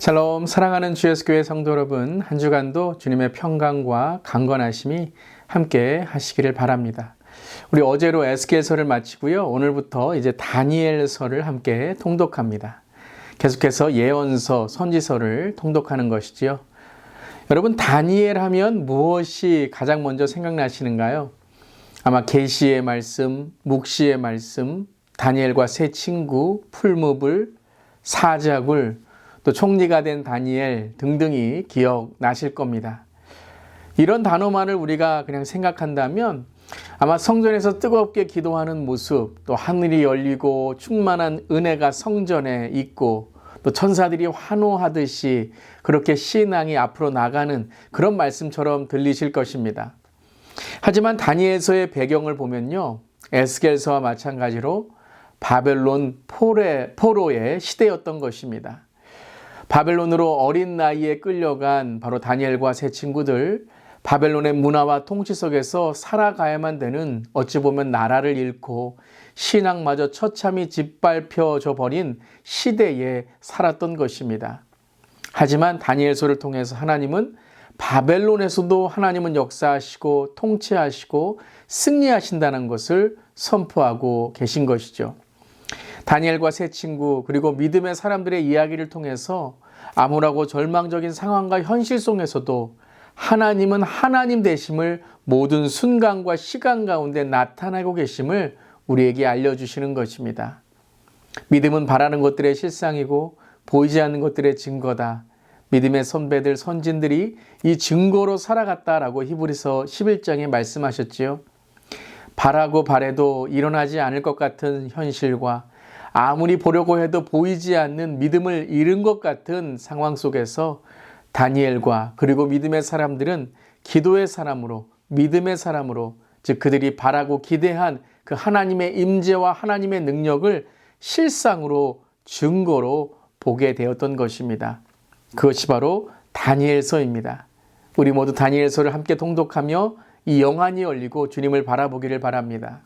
샬롬, 사랑하는 주예수교회 성도 여러분, 한 주간도 주님의 평강과 강건하심이 함께 하시기를 바랍니다. 우리 어제로 에스겔서를 마치고요. 오늘부터 이제 다니엘서를 함께 통독합니다. 계속해서 예언서, 선지서를 통독하는 것이지요. 여러분, 다니엘 하면 무엇이 가장 먼저 생각나시는가요? 아마 계시의 말씀, 묵시의 말씀, 다니엘과 세 친구, 풀무불, 사자굴, 또 총리가 된 다니엘 등등이 기억나실 겁니다. 이런 단어만을 우리가 그냥 생각한다면 아마 성전에서 뜨겁게 기도하는 모습, 또 하늘이 열리고 충만한 은혜가 성전에 있고 또 천사들이 환호하듯이 그렇게 신앙이 앞으로 나가는 그런 말씀처럼 들리실 것입니다. 하지만 다니엘서의 배경을 보면요, 에스겔서와 마찬가지로 바벨론 포로의 시대였던 것입니다. 바벨론으로 어린 나이에 끌려간 바로 다니엘과 세 친구들, 바벨론의 문화와 통치 속에서 살아가야만 되는, 어찌 보면 나라를 잃고 신앙마저 처참히 짓밟혀져 버린 시대에 살았던 것입니다. 하지만 다니엘서를 통해서 하나님은 바벨론에서도 하나님은 역사하시고 통치하시고 승리하신다는 것을 선포하고 계신 것이죠. 다니엘과 세 친구, 그리고 믿음의 사람들의 이야기를 통해서 암울하고 절망적인 상황과 현실 속에서도 하나님은 하나님 되심을 모든 순간과 시간 가운데 나타나고 계심을 우리에게 알려주시는 것입니다. 믿음은 바라는 것들의 실상이고 보이지 않는 것들의 증거다. 믿음의 선배들, 선진들이 이 증거로 살아갔다라고 히브리서 11장에 말씀하셨지요. 바라고 바래도 일어나지 않을 것 같은 현실과 아무리 보려고 해도 보이지 않는 믿음을 잃은 것 같은 상황 속에서 다니엘과 그리고 믿음의 사람들은 기도의 사람으로, 믿음의 사람으로, 즉 그들이 바라고 기대한 그 하나님의 임재와 하나님의 능력을 실상으로 증거로 보게 되었던 것입니다. 그것이 바로 다니엘서입니다. 우리 모두 다니엘서를 함께 통독하며 이 영안이 열리고 주님을 바라보기를 바랍니다.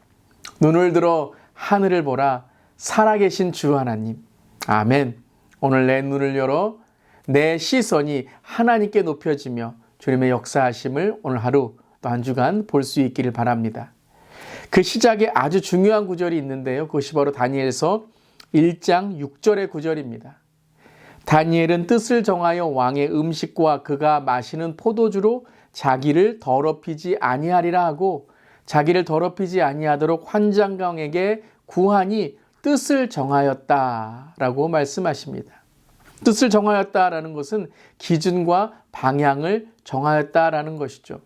눈을 들어 하늘을 보라, 살아계신 주 하나님. 아멘. 오늘 내 눈을 열어 내 시선이 하나님께 높여지며 주님의 역사하심을 오늘 하루 또 한 주간 볼 수 있기를 바랍니다. 그 시작에 아주 중요한 구절이 있는데요. 그것이 바로 다니엘서 1장 6절의 구절입니다. 다니엘은 뜻을 정하여 왕의 음식과 그가 마시는 포도주로 자기를 더럽히지 아니하리라 하고, 자기를 더럽히지 아니하도록 환장강에게 구하니 뜻을 정하였다라고 말씀하십니다. 뜻을 정하였다라는 것은 기준과 방향을 정하였다라는 것이죠.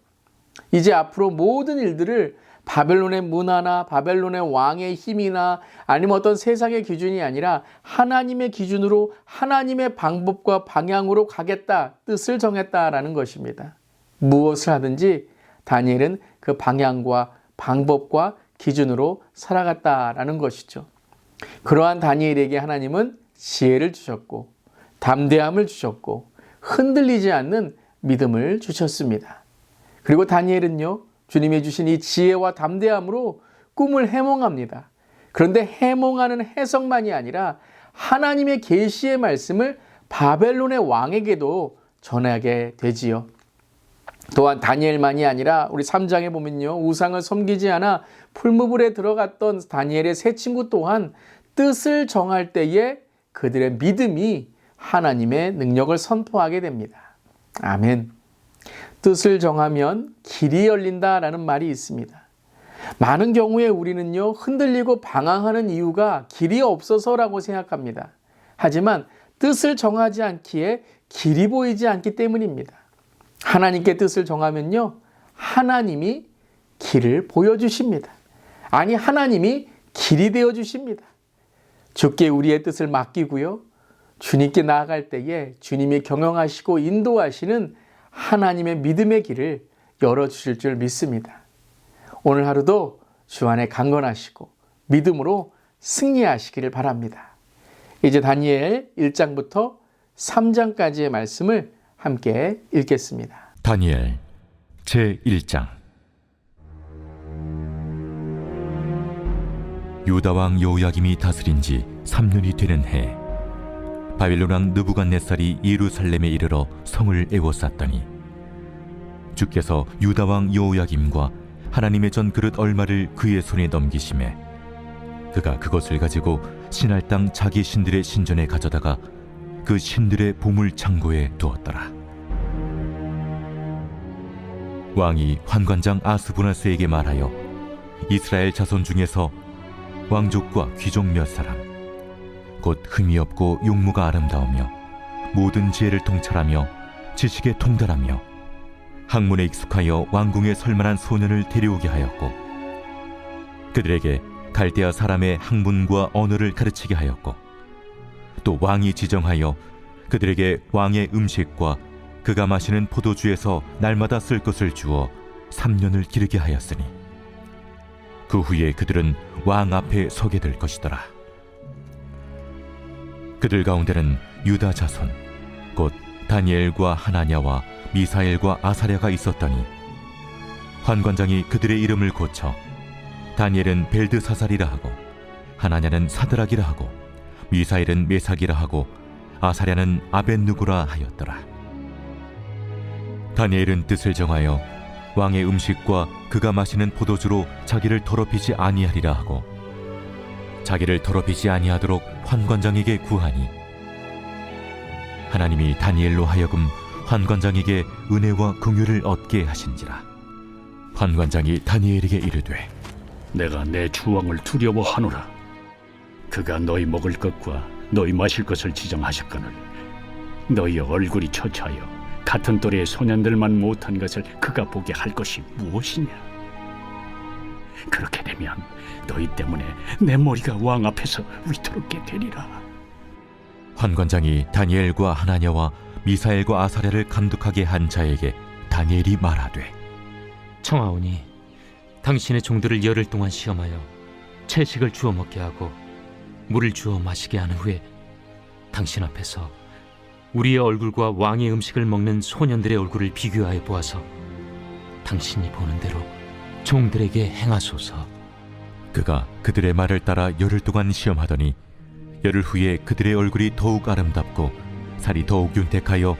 이제 앞으로 모든 일들을 바벨론의 문화나 바벨론의 왕의 힘이나 아니면 어떤 세상의 기준이 아니라 하나님의 기준으로, 하나님의 방법과 방향으로 가겠다, 뜻을 정했다라는 것입니다. 무엇을 하든지 다니엘은 그 방향과 방법과 기준으로 살아갔다라는 것이죠. 그러한 다니엘에게 하나님은 지혜를 주셨고 담대함을 주셨고 흔들리지 않는 믿음을 주셨습니다. 그리고 다니엘은요, 주님이 주신 이 지혜와 담대함으로 꿈을 해몽합니다. 그런데 해몽하는 해석만이 아니라 하나님의 계시의 말씀을 바벨론의 왕에게도 전하게 되지요. 또한 다니엘만이 아니라 우리 3장에 보면요, 우상을 섬기지 않아 풀무불에 들어갔던 다니엘의 세 친구 또한 뜻을 정할 때에 그들의 믿음이 하나님의 능력을 선포하게 됩니다. 아멘. 뜻을 정하면 길이 열린다라는 말이 있습니다. 많은 경우에 우리는요, 흔들리고 방황하는 이유가 길이 없어서라고 생각합니다. 하지만 뜻을 정하지 않기에 길이 보이지 않기 때문입니다. 하나님께 뜻을 정하면요, 하나님이 길을 보여주십니다. 아니, 하나님이 길이 되어주십니다. 주께 우리의 뜻을 맡기고요, 주님께 나아갈 때에 주님이 경영하시고 인도하시는 하나님의 믿음의 길을 열어주실 줄 믿습니다. 오늘 하루도 주 안에 강건하시고 믿음으로 승리하시기를 바랍니다. 이제 다니엘 1장부터 3장까지의 말씀을 함께 읽겠습니다. 다니엘 제1장. 유다 왕 요야김이 다스린 지 3년이 되는 해, 바빌론 왕 느부갓네살이 예루살렘에 이르러 성을 에워쌌더니 주께서 유다 왕 여호야김과 하나님의 전 그릇 얼마를 그의 손에 넘기심에 그가 그것을 가지고 신할 땅 자기 신들의 신전에 가져다가 그 신들의 보물 창고에 두었더라. 왕이 환관장 아스부나스에게 말하여 이스라엘 자손 중에서 왕족과 귀족 몇 사람 곧 흠이 없고 용모가 아름다우며 모든 지혜를 통찰하며 지식에 통달하며 학문에 익숙하여 왕궁에 설만한 소년을 데려오게 하였고 그들에게 갈대아 사람의 학문과 언어를 가르치게 하였고 또 왕이 지정하여 그들에게 왕의 음식과 그가 마시는 포도주에서 날마다 쓸 것을 주어 3년을 기르게 하였으니 그 후에 그들은 왕 앞에 서게 될 것이더라. 그들 가운데는 유다 자손 곧 다니엘과 하나냐와 미사엘과 아사랴가 있었더니 환관장이 그들의 이름을 고쳐 다니엘은 벨드사살이라 하고 하나냐는 사드락이라 하고 미사엘은 메삭이라 하고 아사랴는 아벳누고라 하였더라. 다니엘은 뜻을 정하여 왕의 음식과 그가 마시는 포도주로 자기를 더럽히지 아니하리라 하고 자기를 더럽히지 아니하도록 환관장에게 구하니 하나님이 다니엘로 하여금 환관장에게 은혜와 긍휼을 얻게 하신지라. 환관장이 다니엘에게 이르되 내가 내 주왕을 두려워하노라. 그가 너희 먹을 것과 너희 마실 것을 지정하셨거늘 너희의 얼굴이 처차하여 같은 또래의 소년들만 못한 것을 그가 보게 할 것이 무엇이냐? 그렇게 되면 너희 때문에 내 머리가 왕 앞에서 위태롭게 되리라. 환관장이 다니엘과 하나냐와 미사엘과 아사랴를 감독하게 한 자에게 다니엘이 말하되 청하오니 당신의 종들을 열흘 동안 시험하여 채식을 주어 먹게 하고 물을 주어 마시게 한 후에 당신 앞에서 우리의 얼굴과 왕의 음식을 먹는 소년들의 얼굴을 비교하여 보아서 당신이 보는 대로 종들에게 행하소서. 그가 그들의 말을 따라 열흘 동안 시험하더니 열흘 후에 그들의 얼굴이 더욱 아름답고 살이 더욱 윤택하여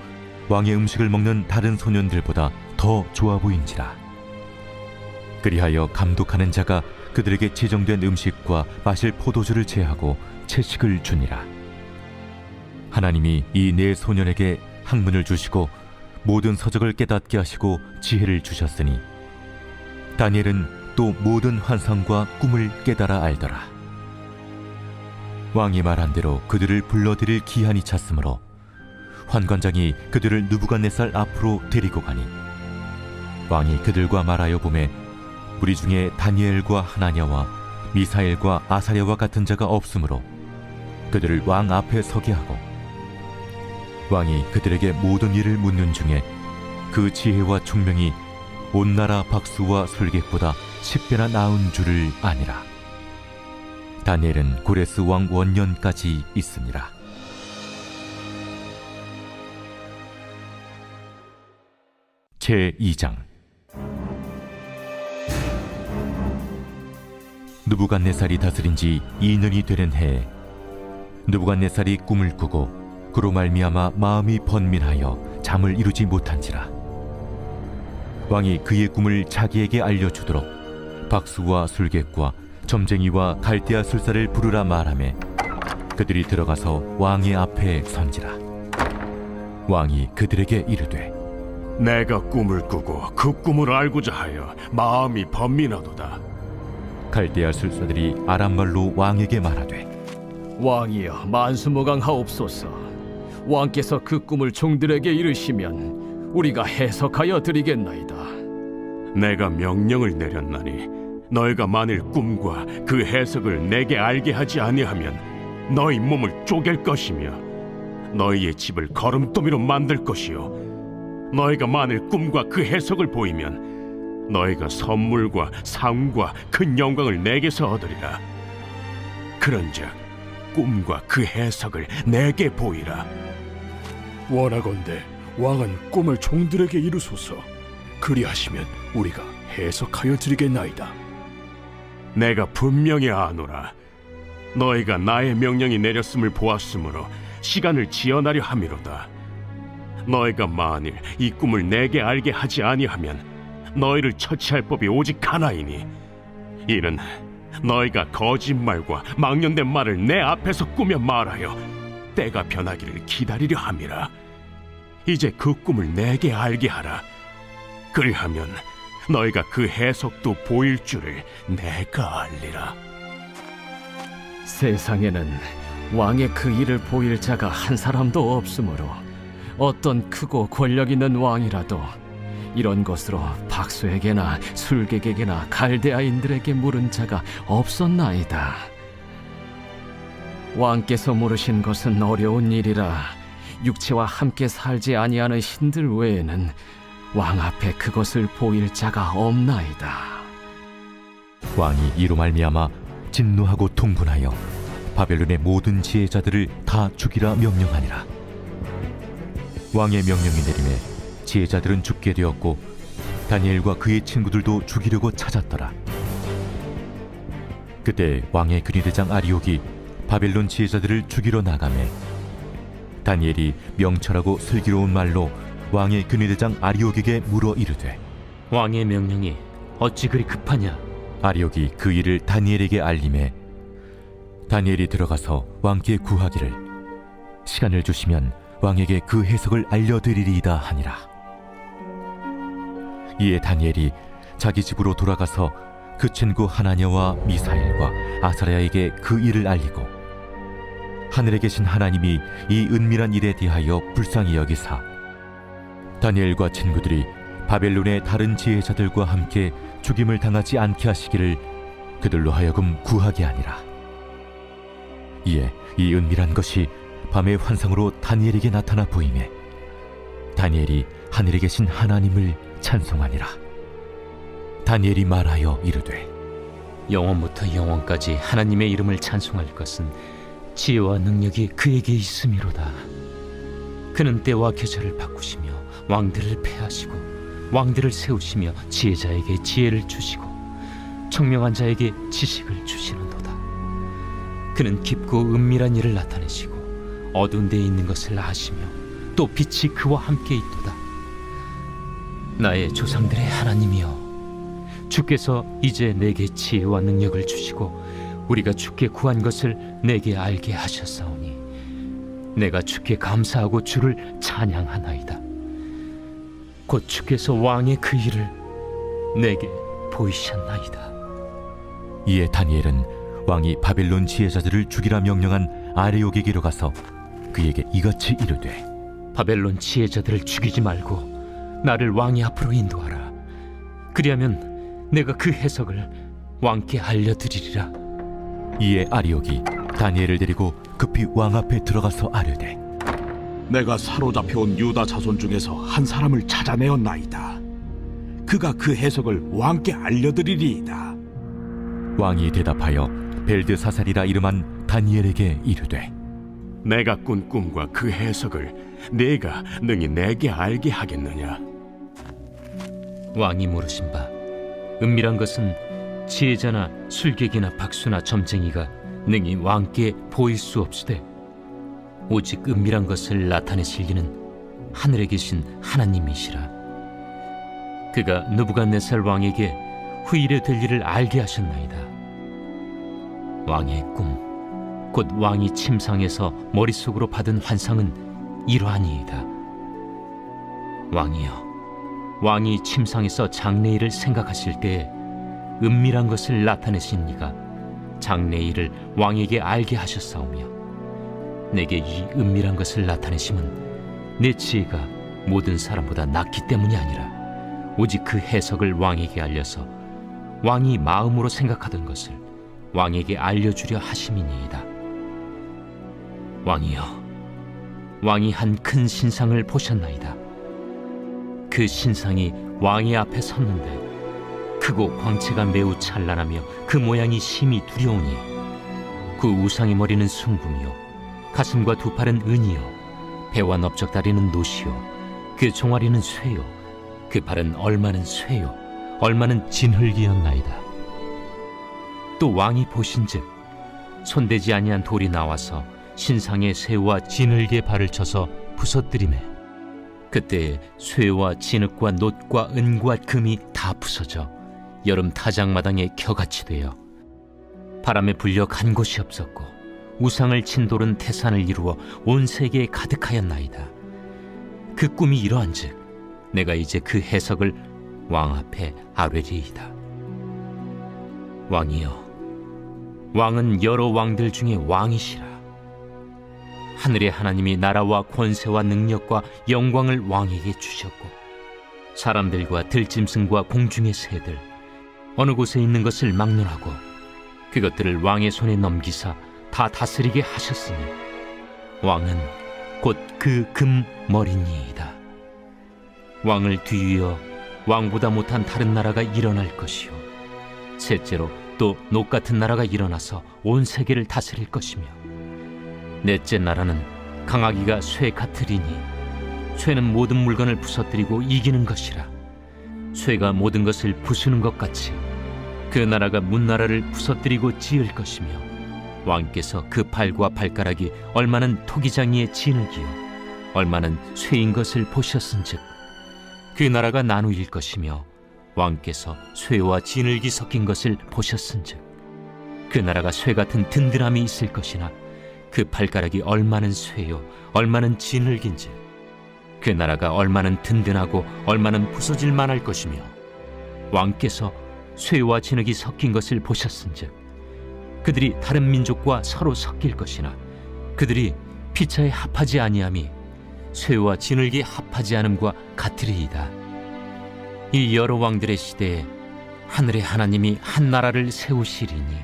왕의 음식을 먹는 다른 소년들보다 더 좋아 보인지라. 그리하여 감독하는 자가 그들에게 지정된 음식과 마실 포도주를 제하고 채식을 주니라. 하나님이 이 네 소년에게 학문을 주시고 모든 서적을 깨닫게 하시고 지혜를 주셨으니 다니엘은 또 모든 환상과 꿈을 깨달아 알더라. 왕이 말한 대로 그들을 불러들일 기한이 찼으므로 환관장이 그들을 느부갓네살 앞으로 데리고 가니 왕이 그들과 말하여 보매 우리 중에 다니엘과 하나냐와 미사엘과 아사랴와 같은 자가 없으므로 그들을 왕 앞에 서게 하고 왕이 그들에게 모든 일을 묻는 중에 그 지혜와 총명이 온 나라 박수와 술객보다 10배나 나은 줄을 아니라. 다니엘은 고레스 왕 원년까지 있으니라. 제2장. 느부갓네살이 다스린 지 2년이 되는 해에 느부갓네살이 꿈을 꾸고 그로 말미암아 마음이 번민하여 잠을 이루지 못한지라. 왕이 그의 꿈을 자기에게 알려주도록 박수와 술객과 점쟁이와 갈대아 술사를 부르라 말하매 그들이 들어가서 왕의 앞에 선지라. 왕이 그들에게 이르되 내가 꿈을 꾸고 그 꿈을 알고자 하여 마음이 번민하도다. 갈대아 술사들이 아람말로 왕에게 말하되 왕이여 만수무강하옵소서. 왕께서 그 꿈을 종들에게 이르시면 우리가 해석하여 드리겠나이다. 내가 명령을 내렸나니 너희가 만일 꿈과 그 해석을 내게 알게 하지 아니하면 너희 몸을 쪼갤 것이며 너희의 집을 거름더미로 만들 것이요 너희가 만일 꿈과 그 해석을 보이면 너희가 선물과 상과 큰 영광을 내게서 얻으리라. 그런즉 꿈과 그 해석을 내게 보이라. 원하건대 왕은 꿈을 종들에게 이루소서. 그리하시면 우리가 해석하여 드리겠나이다. 내가 분명히 아노라. 너희가 나의 명령이 내렸음을 보았으므로 시간을 지연하려 함이로다. 너희가 만일 이 꿈을 내게 알게 하지 아니하면 너희를 처치할 법이 오직 하나이니, 이는 너희가 거짓말과 망령된 말을 내 앞에서 꾸며 말하여 때가 변하기를 기다리려 함이라. 이제 그 꿈을 내게 알게 하라. 그리하면 너희가 그 해석도 보일 줄을 내가 알리라. 세상에는 왕의 그 일을 보일 자가 한 사람도 없으므로 어떤 크고 권력 있는 왕이라도 이런 것으로 박수에게나 술객에게나 갈대아인들에게 물은 자가 없었나이다. 왕께서 물으신 것은 어려운 일이라 육체와 함께 살지 아니하는 신들 외에는 왕 앞에 그것을 보일 자가 없나이다. 왕이 이로 말미암아 진노하고 통분하여 바벨론의 모든 지혜자들을 다 죽이라 명령하니라. 왕의 명령이 내림에 지혜자들은 죽게 되었고 다니엘과 그의 친구들도 죽이려고 찾았더라. 그때 왕의 근위대장 아리옥이 바벨론 지혜자들을 죽이러 나가매 다니엘이 명철하고 슬기로운 말로 왕의 근위대장 아리옥에게 물어 이르되, 왕의 명령이 어찌 그리 급하냐? 아리옥이 그 일을 다니엘에게 알림해 다니엘이 들어가서 왕께 구하기를 시간을 주시면 왕에게 그 해석을 알려드리리이다 하니라. 이에 다니엘이 자기 집으로 돌아가서 그 친구 하나냐와 미사엘과 아사랴에게 그 일을 알리고 하늘에 계신 하나님이 이 은밀한 일에 대하여 불쌍히 여기사 다니엘과 친구들이 바벨론의 다른 지혜자들과 함께 죽임을 당하지 않게 하시기를 그들로 하여금 구하게 하니라. 이에 이 은밀한 것이 밤의 환상으로 다니엘에게 나타나 보이매 다니엘이 하늘에 계신 하나님을 찬송하니라. 다니엘이 말하여 이르되, 영원부터 영원까지 하나님의 이름을 찬송할 것은 지혜와 능력이 그에게 있음이로다. 그는 때와 계절을 바꾸시며 왕들을 패하시고 왕들을 세우시며 지혜자에게 지혜를 주시고 청명한 자에게 지식을 주시는도다. 그는 깊고 은밀한 일을 나타내시고 어두운 데에 있는 것을 아시며 또 빛이 그와 함께 있도다. 나의 조상들의 하나님이여, 주께서 이제 내게 지혜와 능력을 주시고 우리가 주께 구한 것을 내게 알게 하셨사오니 내가 주께 감사하고 주를 찬양하나이다. 곧 주께서 왕의 그 일을 내게 보이셨나이다. 이에 다니엘은 왕이 바벨론 지혜자들을 죽이라 명령한 아레옥에게로 가서 그에게 이같이 이르되, 바벨론 지혜자들을 죽이지 말고 나를 왕의 앞으로 인도하라. 그리하면 내가 그 해석을 왕께 알려드리리라. 이에 아리옥이 다니엘을 데리고 급히 왕 앞에 들어가서 아뢰되, 내가 사로잡혀온 유다 자손 중에서 한 사람을 찾아내었나이다. 그가 그 해석을 왕께 알려드리리이다. 왕이 대답하여 벨드사살이라 이름한 다니엘에게 이르되, 내가 꾼 꿈과 그 해석을 네가 능히 내게 알게 하겠느냐? 왕이 물으신 바, 은밀한 것은 지혜자나 술객이나 박수나 점쟁이가 능히 왕께 보일 수 없으되 오직 은밀한 것을 나타내실 이는 하늘에 계신 하나님이시라. 그가 느부갓네살 왕에게 후일에 될 일을 알게 하셨나이다. 왕의 꿈, 곧 왕이 침상에서 머릿속으로 받은 환상은 이러하니이다. 왕이여, 왕이 침상에서 장래일을 생각하실 때에 은밀한 것을 나타내신 이가 장래일을 왕에게 알게 하셨사오며 내게 이 은밀한 것을 나타내심은 내 지혜가 모든 사람보다 낫기 때문이 아니라 오직 그 해석을 왕에게 알려서 왕이 마음으로 생각하던 것을 왕에게 알려주려 하심이니이다. 왕이여, 왕이 한 큰 신상을 보셨나이다. 그 신상이 왕의 앞에 섰는데 크고 광채가 매우 찬란하며 그 모양이 심히 두려우니 그 우상의 머리는 숭금이요 가슴과 두 팔은 은이요 배와 넓적다리는 노시요 그 종아리는 쇠요 그 발은 얼마는 쇠요 얼마는 진흙이었나이다. 또 왕이 보신즉 손대지 아니한 돌이 나와서 신상의 쇠와 진흙에 발을 쳐서 부서뜨리매 그때 쇠와 진흙과 놋과 은과 금이 다 부서져 여름 타작마당에 겨같이 되어 바람에 불려 간 곳이 없었고 우상을 친 돌은 태산을 이루어 온 세계에 가득하였나이다. 그 꿈이 이러한즉 내가 이제 그 해석을 왕 앞에 아뢰리이다. 왕이여, 왕은 여러 왕들 중에 왕이시라. 하늘의 하나님이 나라와 권세와 능력과 영광을 왕에게 주셨고 사람들과 들짐승과 공중의 새들 어느 곳에 있는 것을 막론하고 그것들을 왕의 손에 넘기사 다 다스리게 하셨으니 왕은 곧 그 금머리니이다. 왕을 뒤이어 왕보다 못한 다른 나라가 일어날 것이요 셋째로 또 녹 같은 나라가 일어나서 온 세계를 다스릴 것이며 넷째 나라는 강하기가 쇠 같으리니 쇠는 모든 물건을 부서뜨리고 이기는 것이라. 쇠가 모든 것을 부수는 것 같이 그 나라가 문나라를 부서뜨리고 지을 것이며 왕께서 그 팔과 발가락이 얼마는 토기장이의 진흙이요 얼마는 쇠인 것을 보셨은즉 그 나라가 나누일 것이며 왕께서 쇠와 진흙이 섞인 것을 보셨은즉 그 나라가 쇠 같은 든든함이 있을 것이나 그 발가락이 얼마는 쇠요 얼마는 진흙인지 그 나라가 얼마는 든든하고 얼마는 부서질 만할 것이며 왕께서 쇠와 진흙이 섞인 것을 보셨은즉 그들이 다른 민족과 서로 섞일 것이나 그들이 피차에 합하지 아니함이 쇠와 진흙이 합하지 않음과 같으리이다. 이 여러 왕들의 시대에 하늘의 하나님이 한 나라를 세우시리니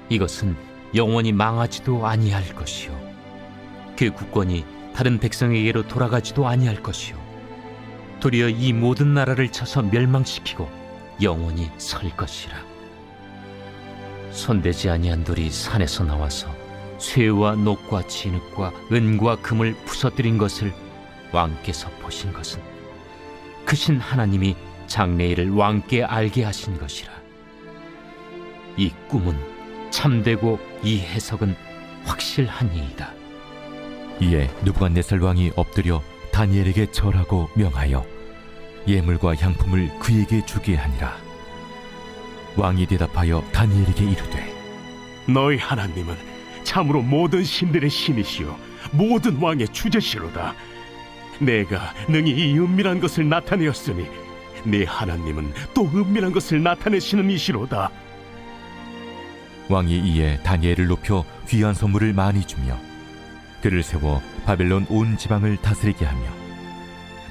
이것은 영원히 망하지도 아니할 것이요 그 국권이 다른 백성에게로 돌아가지도 아니할 것이요 도리어 이 모든 나라를 쳐서 멸망시키고 영원히 설 것이라. 손대지 아니한 돌이 산에서 나와서 쇠와 녹과 진흙과 은과 금을 부서뜨린 것을 왕께서 보신 것은 크신 하나님이 장래일을 왕께 알게 하신 것이라. 이 꿈은 참되고 이 해석은 확실하니이다. 이에 느부갓네살 왕이 엎드려 다니엘에게 절하고 명하여 예물과 향품을 그에게 주게 하니라. 왕이 대답하여 다니엘에게 이르되 너희 하나님은 참으로 모든 신들의 신이시요 모든 왕의 주제시로다. 내가 능히 이 은밀한 것을 나타내었으니 네 하나님은 또 은밀한 것을 나타내시는 이시로다. 왕이 이에 다니엘을 높여 귀한 선물을 많이 주며 그를 세워 바벨론 온 지방을 다스리게 하며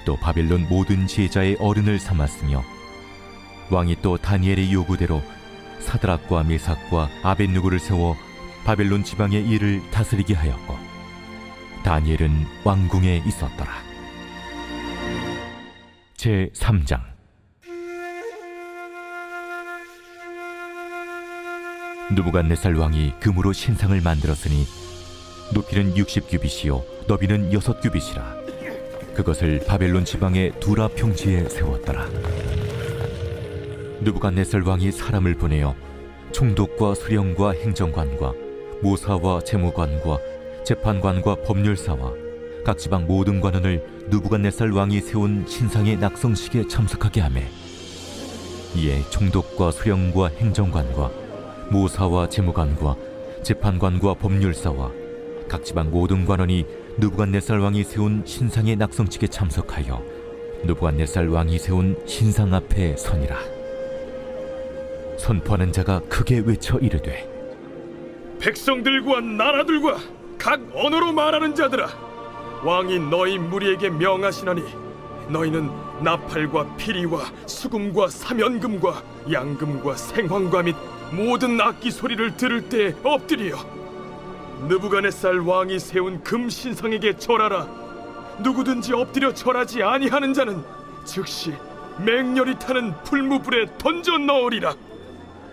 또 바벨론 모든 지혜자의 어른을 삼았으며 왕이 또 다니엘의 요구대로 사드락과 메삭과 아벳누고를 세워 바벨론 지방의 일을 다스리게 하였고 다니엘은 왕궁에 있었더라. 제3장. 느부갓네살 왕이 금으로 신상을 만들었으니 높이는 60규빗이요 너비는 6규빗이라. 그것을 바벨론 지방의 두라 평지에 세웠더라. 느부갓네살 왕이 사람을 보내어 총독과 수령과 행정관과 모사와 재무관과 재판관과 법률사와 각 지방 모든 관원을 느부갓네살 왕이 세운 신상의 낙성식에 참석하게 하매 이에 총독과 수령과 행정관과 모사와 재무관과 재판관과 법률사와 각 지방 모든 관원이 느부갓네살 왕이 세운 신상의 낙성식에 참석하여 느부갓네살 왕이 세운 신상 앞에 서니라. 선포하는 자가 크게 외쳐 이르되 백성들과 나라들과 각 언어로 말하는 자들아, 왕이 너희 무리에게 명하시나니 너희는 나팔과 피리와 수금과 사면금과 양금과 생황과 및 모든 악기 소리를 들을 때 엎드리어 느부갓네살 왕이 세운 금 신상에게 절하라. 누구든지 엎드려 절하지 아니하는 자는 즉시 맹렬히 타는 풀무불에 던져 넣으리라.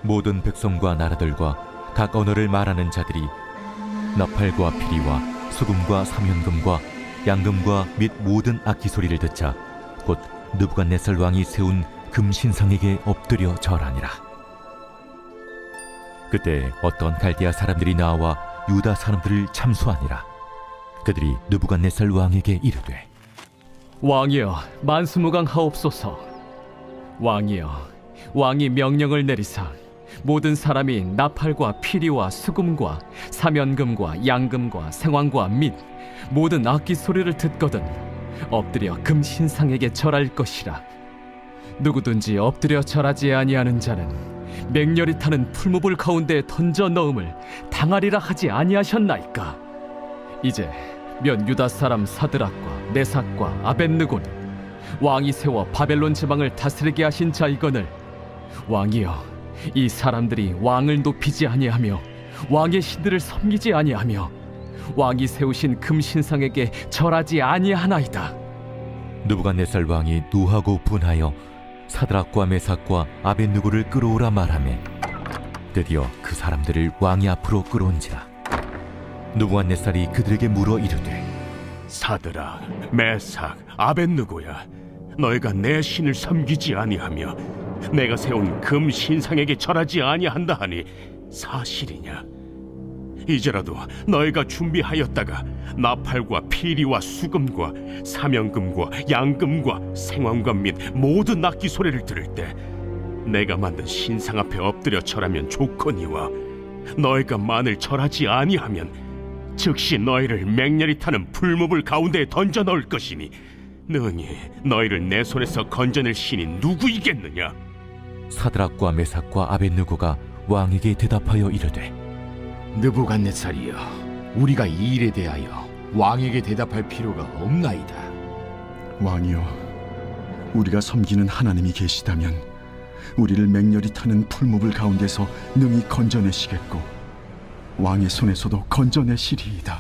모든 백성과 나라들과 각 언어를 말하는 자들이 나팔과 피리와 수금과 사면금과 양금과 및 모든 악기 소리를 듣자 곧 느부갓네살 왕이 세운 금신상에게 엎드려 절하니라. 그때 어떤 갈대아 사람들이 나와 유다 사람들을 참수하니라. 그들이 느부갓네살 왕에게 이르되 왕이여 만수무강하옵소서. 왕이여 왕이 명령을 내리사 모든 사람이 나팔과 피리와 수금과 사면금과 양금과 생황과 및 모든 악기 소리를 듣거든 엎드려 금 신상에게 절할 것이라. 누구든지 엎드려 절하지 아니하는 자는 맹렬히 타는 풀무불 가운데 던져 넣음을 당하리라 하지 아니하셨나이까. 이제 면 유다 사람 사드락과 메삭과 아벳느고는 왕이 세워 바벨론 지방을 다스리게 하신 자이거늘 왕이여 이 사람들이 왕을 높이지 아니하며 왕의 신들을 섬기지 아니하며 왕이 세우신 금신상에게 절하지 아니하나이다. 느부갓네살 왕이 노하고 분하여 사드락과 메삭과 아벳느고를 끌어오라 말하매 드디어 그 사람들을 왕이 앞으로 끌어온지라. 느부갓네살이 그들에게 물어 이르되 사드락, 메삭, 아벳느고야, 너희가 내 신을 섬기지 아니하며 내가 세운 금 신상에게 절하지 아니한다 하니 사실이냐? 이제라도 너희가 준비하였다가 나팔과 피리와 수금과 사면금과 양금과 생황금 및 모든 악기 소리를 들을 때 내가 만든 신상 앞에 엎드려 절하면 좋거니와 너희가 만일 절하지 아니하면 즉시 너희를 맹렬히 타는 풀무불 가운데에 던져 넣을 것이니 능히 너희를 내 손에서 건져낼 신이 누구이겠느냐? 사드락과 메삭과 아벳느고가 왕에게 대답하여 이르되 느부갓네살이여, 우리가 이 일에 대하여 왕에게 대답할 필요가 없나이다. 왕이여, 우리가 섬기는 하나님이 계시다면 우리를 맹렬히 타는 풀무불 가운데서 능히 건져내시겠고 왕의 손에서도 건져내시리이다.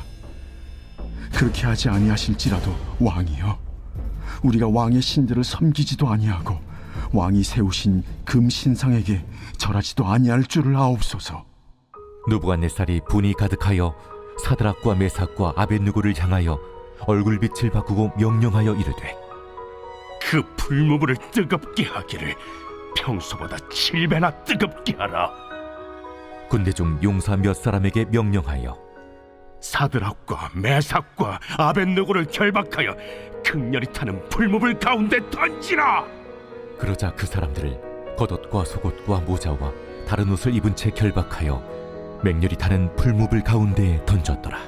그렇게 하지 아니하실지라도 왕이여, 우리가 왕의 신들을 섬기지도 아니하고 왕이 세우신 금 신상에게 절하지도 아니할 줄을 아옵소서. 느부갓네살이 분이 가득하여 사드락과 메삭과 아벳느고를 향하여 얼굴빛을 바꾸고 명령하여 이르되 그 풀무불을 뜨겁게 하기를 평소보다 7배나 뜨겁게 하라. 군대 중 용사 몇 사람에게 명령하여 사드락과 메삭과 아벳느고를 결박하여 극렬히 타는 풀무불 가운데 던지라. 그러자 그 사람들을 겉옷과 속옷과 모자와 다른 옷을 입은 채 결박하여 맹렬히 타는 풀무불 가운데에 던졌더라.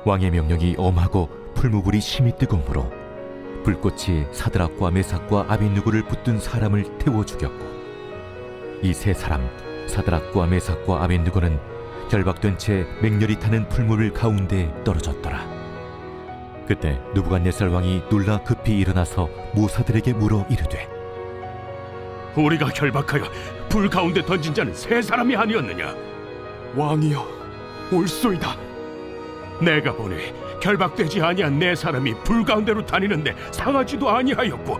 왕의 명령이 엄하고 풀무불이 심히 뜨거우므로 불꽃이 사드락과 메삭과 아벳느고를 붙든 사람을 태워 죽였고 이 세 사람 사드락과 메삭과 아벳느고는 결박된 채 맹렬히 타는 풀무불 가운데에 떨어졌더라. 그때 느부갓네살 왕이 놀라 급히 일어나서 모사들에게 물어 이르되 우리가 결박하여 불 가운데 던진 자는 세 사람이 아니었느냐? 왕이여, 옳소이다. 내가 보니 결박되지 아니한 네 사람이 불 가운데로 다니는데 상하지도 아니하였고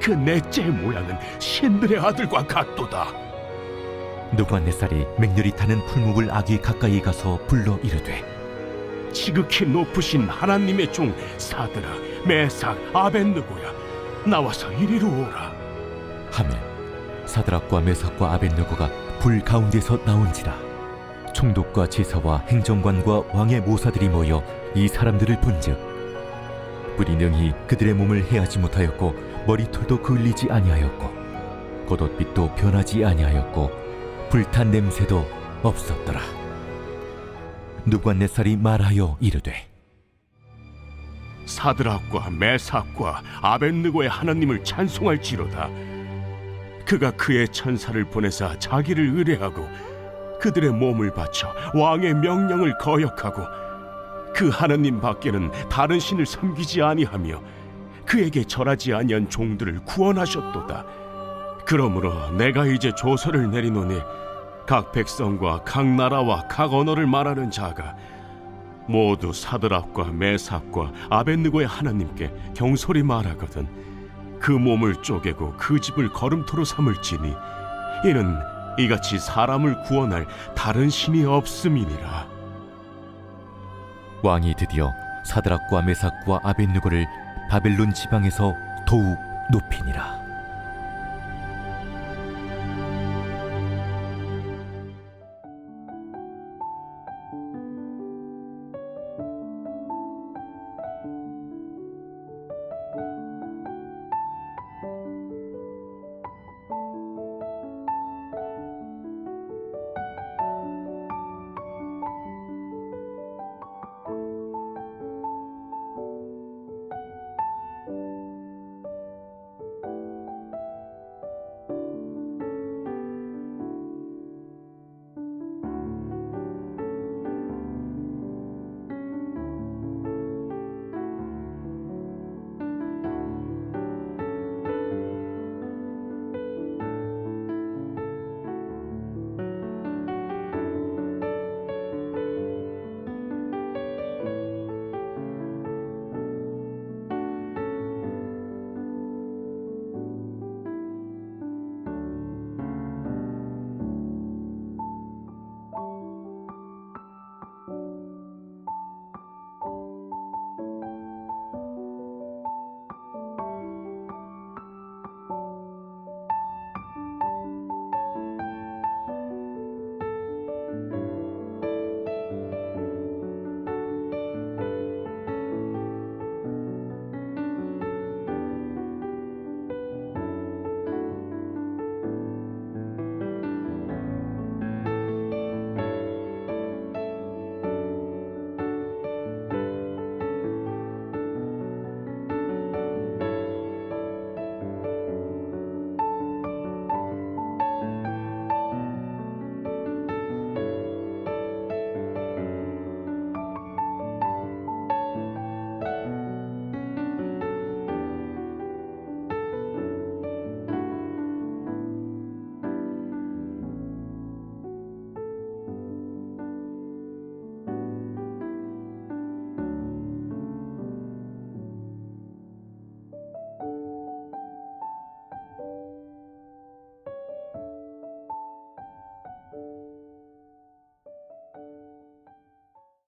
그 넷째의 모양은 신들의 아들과 같도다. 느부갓네살이 맹렬히 타는 풀무불 악이 가까이 가서 불러 이르되 지극히 높으신 하나님의 종 사드락, 메삭, 아벳느고야, 나와서 이리로 오라. 하매 사드락과 메삭과 아벳느고가 불 가운데서 나온지라. 총독과 제사와 행정관과 왕의 모사들이 모여 이 사람들을 본즉 불이 능히 그들의 몸을 해하지 못하였고 머리털도 그을리지 아니하였고 겉옷빛도 변하지 아니하였고 불탄 냄새도 없었더라. 느부갓네살이 말하여 이르되 사드락과 메삭과 아벳느고의 하나님을 찬송할지로다. 그가 그의 천사를 보내사 자기를 의뢰하고 그들의 몸을 바쳐 왕의 명령을 거역하고 그 하나님 밖에는 다른 신을 섬기지 아니하며 그에게 절하지 아니한 종들을 구원하셨도다. 그러므로 내가 이제 조서를 내리노니 각 백성과 각 나라와 각 언어를 말하는 자가 모두 사드락과 메삭과 아벳느고의 하나님께 경솔히 말하거든 그 몸을 쪼개고 그 집을 거름토로 삼을지니 이는 이같이 사람을 구원할 다른 신이 없음이니라. 왕이 드디어 사드락과 메삭과 아벳느고를 바벨론 지방에서 더욱 높이니라.